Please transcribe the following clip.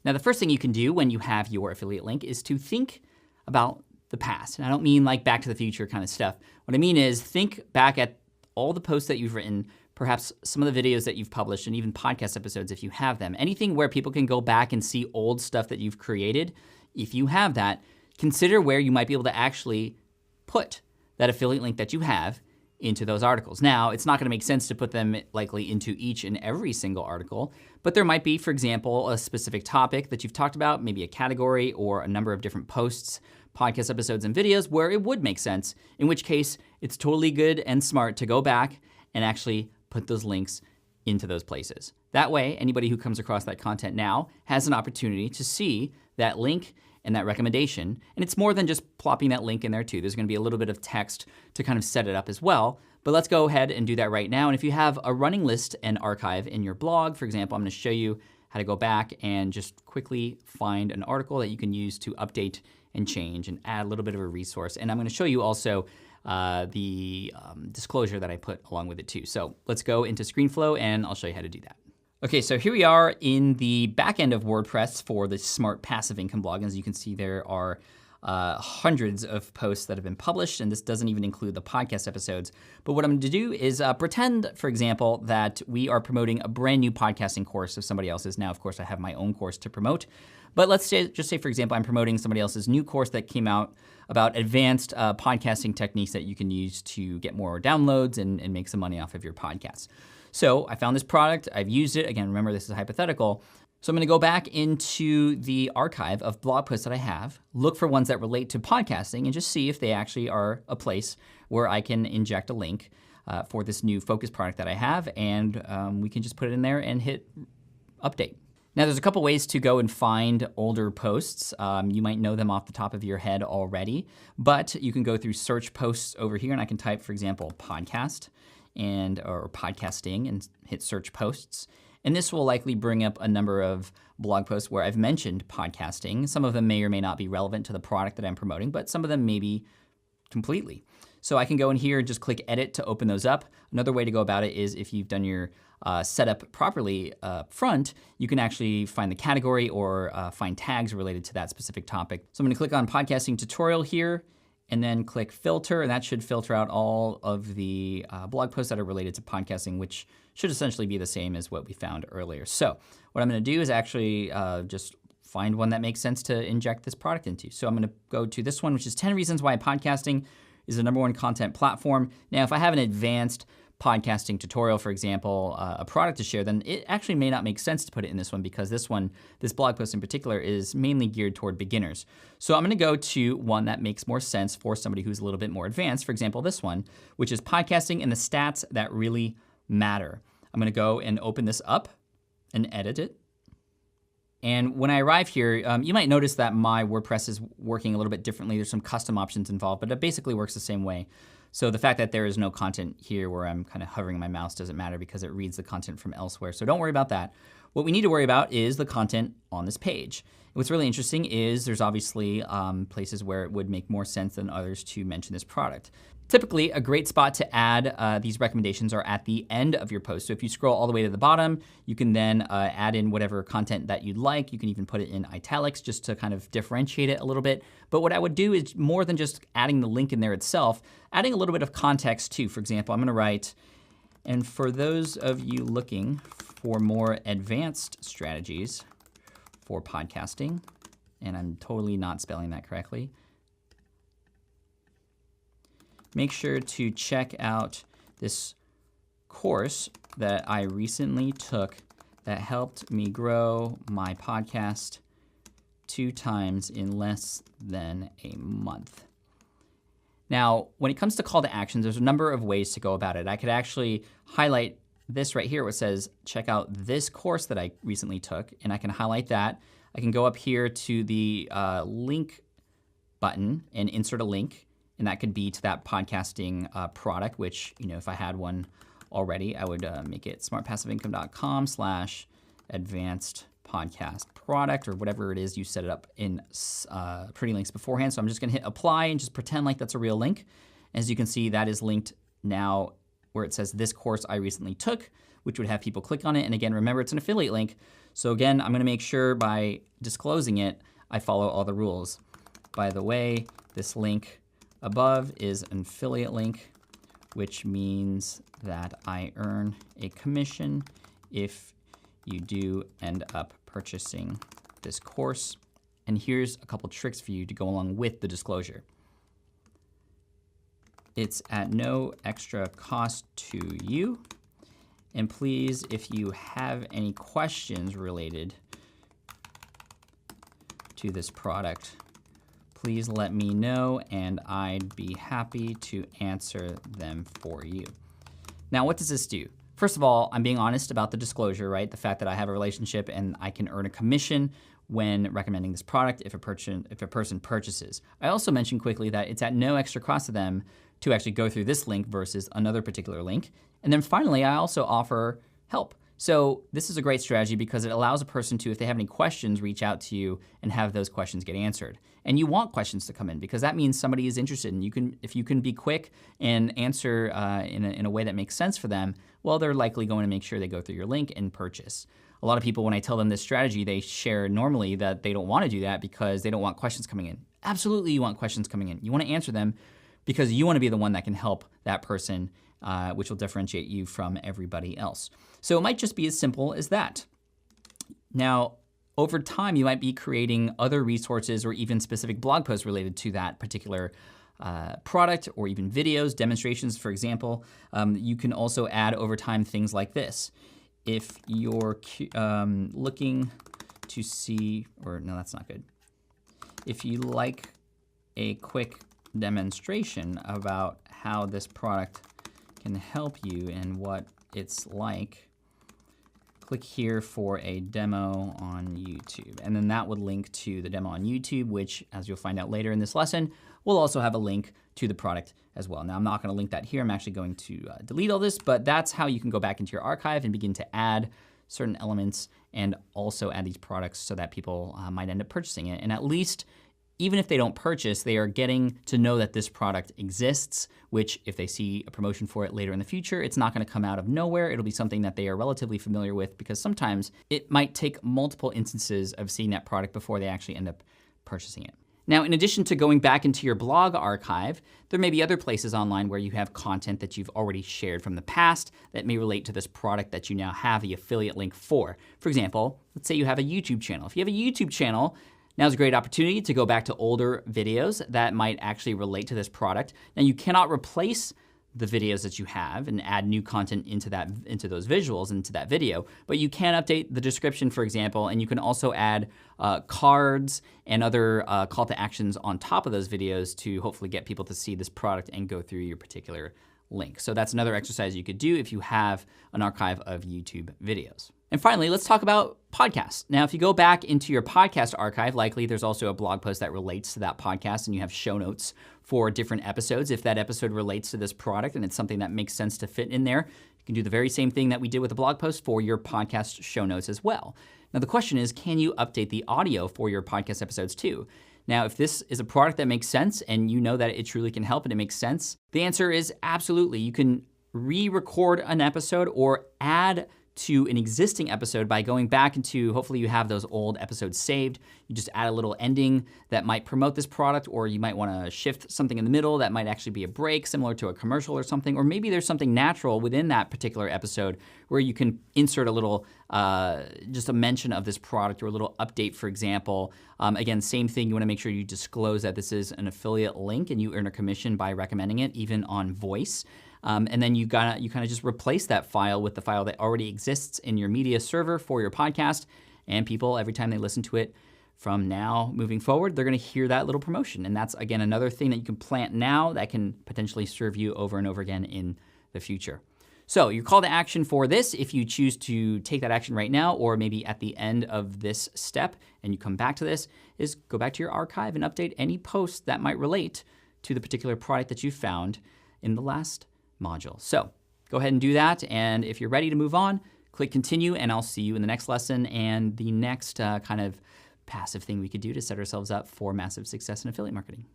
Now, the first thing you can do when you have your affiliate link is to think about the past. And I don't mean like Back to the Future kind of stuff. What I mean is think back at all the posts that you've written, perhaps some of the videos that you've published, and even podcast episodes if you have them. Anything where people can go back and see old stuff that you've created. If you have that, consider where you might be able to actually put that affiliate link that you have into those articles. Now, it's not going to make sense to put them likely into each and every single article, but there might be, for example, a specific topic that you've talked about, maybe a category or a number of different posts, podcast episodes, and videos where it would make sense, in which case it's totally good and smart to go back and actually put those links into those places. That way, anybody who comes across that content now has an opportunity to see that link and that recommendation. And it's more than just plopping that link in there too. There's going to be a little bit of text to kind of set it up as well. But let's go ahead and do that right now. And if you have a running list and archive in your blog, for example, I'm going to show you how to go back and just quickly find an article that you can use to update and change and add a little bit of a resource. And I'm going to show you also the disclosure that I put along with it too. So let's go into ScreenFlow and I'll show you how to do that. Okay, so here we are in the back end of WordPress for the Smart Passive Income blog. And as you can see, there are hundreds of posts that have been published, and this doesn't even include the podcast episodes. But what I'm going to do is pretend, for example, that we are promoting a brand new podcasting course of somebody else's. Now, of course, I have my own course to promote. But let's just say, for example, I'm promoting somebody else's new course that came out about advanced podcasting techniques that you can use to get more downloads and make some money off of your podcasts. So I found this product, I've used it. Again, remember this is hypothetical. So I'm gonna go back into the archive of blog posts that I have, look for ones that relate to podcasting and just see if they actually are a place where I can inject a link for this new focus product that I have, and we can just put it in there and hit update. Now there's a couple ways to go and find older posts. You might know them off the top of your head already, but you can go through search posts over here and I can type, for example, podcast or podcasting and hit search posts. And this will likely bring up a number of blog posts where I've mentioned podcasting. Some of them may or may not be relevant to the product that I'm promoting, but some of them may be completely. So I can go in here and just click edit to open those up. Another way to go about it is if you've done your setup properly up front, you can actually find the category or find tags related to that specific topic. So I'm gonna click on podcasting tutorial here and then click filter, and that should filter out all of the blog posts that are related to podcasting, which should essentially be the same as what we found earlier. So what I'm gonna do is actually just find one that makes sense to inject this product into. So I'm gonna go to this one, which is 10 reasons why podcasting is the #1 content platform. Now, if I have an advanced podcasting tutorial, for example, a product to share, then it actually may not make sense to put it in this one because this blog post in particular is mainly geared toward beginners. So I'm gonna go to one that makes more sense for somebody who's a little bit more advanced. For example, this one, which is podcasting and the stats that really matter. I'm gonna go and open this up and edit it. And when I arrive here, you might notice that my WordPress is working a little bit differently. There's some custom options involved, but it basically works the same way. So the fact that there is no content here where I'm kind of hovering my mouse doesn't matter because it reads the content from elsewhere. So don't worry about that. What we need to worry about is the content on this page. What's really interesting is there's obviously places where it would make more sense than others to mention this product. Typically, a great spot to add these recommendations are at the end of your post. So if you scroll all the way to the bottom, you can then add in whatever content that you'd like. You can even put it in italics just to kind of differentiate it a little bit. But what I would do is more than just adding the link in there itself, adding a little bit of context too. For example, I'm gonna write, and for those of you looking for more advanced strategies for podcasting, and I'm totally not spelling that correctly, make sure to check out this course that I recently took that helped me grow my podcast 2 times in less than a month. Now, when it comes to call to actions, there's a number of ways to go about it. I could actually highlight this right here where it says, check out this course that I recently took, and I can highlight that. I can go up here to the link button and insert a link, and that could be to that podcasting product, which, you know, if I had one already, I would make it smartpassiveincome.com/advanced podcast product, or whatever it is you set it up in Pretty Links beforehand. So I'm just gonna hit apply and just pretend like that's a real link. As you can see, that is linked now where it says this course I recently took, which would have people click on it. And again, remember, it's an affiliate link. So again, I'm gonna make sure by disclosing it, I follow all the rules. By the way, this link above is an affiliate link, which means that I earn a commission if you do end up purchasing this course. And here's a couple tricks for you to go along with the disclosure. It's at no extra cost to you. And please, if you have any questions related to this product, please let me know and I'd be happy to answer them for you. Now, what does this do? First of all, I'm being honest about the disclosure, right? The fact that I have a relationship and I can earn a commission when recommending this product if a person purchases. I also mentioned quickly that it's at no extra cost to them to actually go through this link versus another particular link. And then finally, I also offer help. So this is a great strategy because it allows a person to, if they have any questions, reach out to you and have those questions get answered. And you want questions to come in because that means somebody is interested. And if you can be quick and answer in a way that makes sense for them, well, they're likely going to make sure they go through your link and purchase. A lot of people, when I tell them this strategy, they share normally that they don't want to do that because they don't want questions coming in. Absolutely, you want questions coming in. You want to answer them because you want to be the one that can help that person, which will differentiate you from everybody else. So it might just be as simple as that. Now, over time, you might be creating other resources or even specific blog posts related to that particular product, or even videos, demonstrations, for example. You can also add over time things like this. If you're looking to see, or no, that's not good. If you like a quick demonstration about how this product can help you and what it's like, click here for a demo on YouTube. And then that would link to the demo on YouTube, which, as you'll find out later in this lesson, will also have a link to the product as well. Now, I'm not gonna link that here. I'm actually going to delete all this, but that's how you can go back into your archive and begin to add certain elements and also add these products so that people might end up purchasing it. And at least, even if they don't purchase, they are getting to know that this product exists, which if they see a promotion for it later in the future, it's not gonna come out of nowhere. It'll be something that they are relatively familiar with because sometimes it might take multiple instances of seeing that product before they actually end up purchasing it. Now, in addition to going back into your blog archive, there may be other places online where you have content that you've already shared from the past that may relate to this product that you now have the affiliate link for. For example, let's say you have a YouTube channel. If you have a YouTube channel, now's a great opportunity to go back to older videos that might actually relate to this product. Now, you cannot replace the videos that you have and add new content into those visuals, into that video, but you can update the description, for example, and you can also add cards and other call to actions on top of those videos to hopefully get people to see this product and go through your particular link. So that's another exercise you could do if you have an archive of YouTube videos. And finally, let's talk about podcasts. Now, if you go back into your podcast archive, likely there's also a blog post that relates to that podcast and you have show notes for different episodes. If that episode relates to this product and it's something that makes sense to fit in there, you can do the very same thing that we did with the blog post for your podcast show notes as well. Now, the question is, can you update the audio for your podcast episodes too? Now, if this is a product that makes sense and you know that it truly can help and it makes sense, the answer is absolutely. You can re-record an episode or add to an existing episode by going back into, hopefully you have those old episodes saved. You just add a little ending that might promote this product, or you might wanna shift something in the middle that might actually be a break similar to a commercial or something, or maybe there's something natural within that particular episode where you can insert a little, just a mention of this product or a little update, for example. Again, same thing, you wanna make sure you disclose that this is an affiliate link and you earn a commission by recommending it, even on voice. And then you kind of just replace that file with the file that already exists in your media server for your podcast. And people, every time they listen to it from now moving forward, they're gonna hear that little promotion. And that's, again, another thing that you can plant now that can potentially serve you over and over again in the future. So your call to action for this, if you choose to take that action right now, or maybe at the end of this step and you come back to this, is go back to your archive and update any posts that might relate to the particular product that you found in the last module. So go ahead and do that. And if you're ready to move on, click continue and I'll see you in the next lesson and the next kind of passive thing we could do to set ourselves up for massive success in affiliate marketing.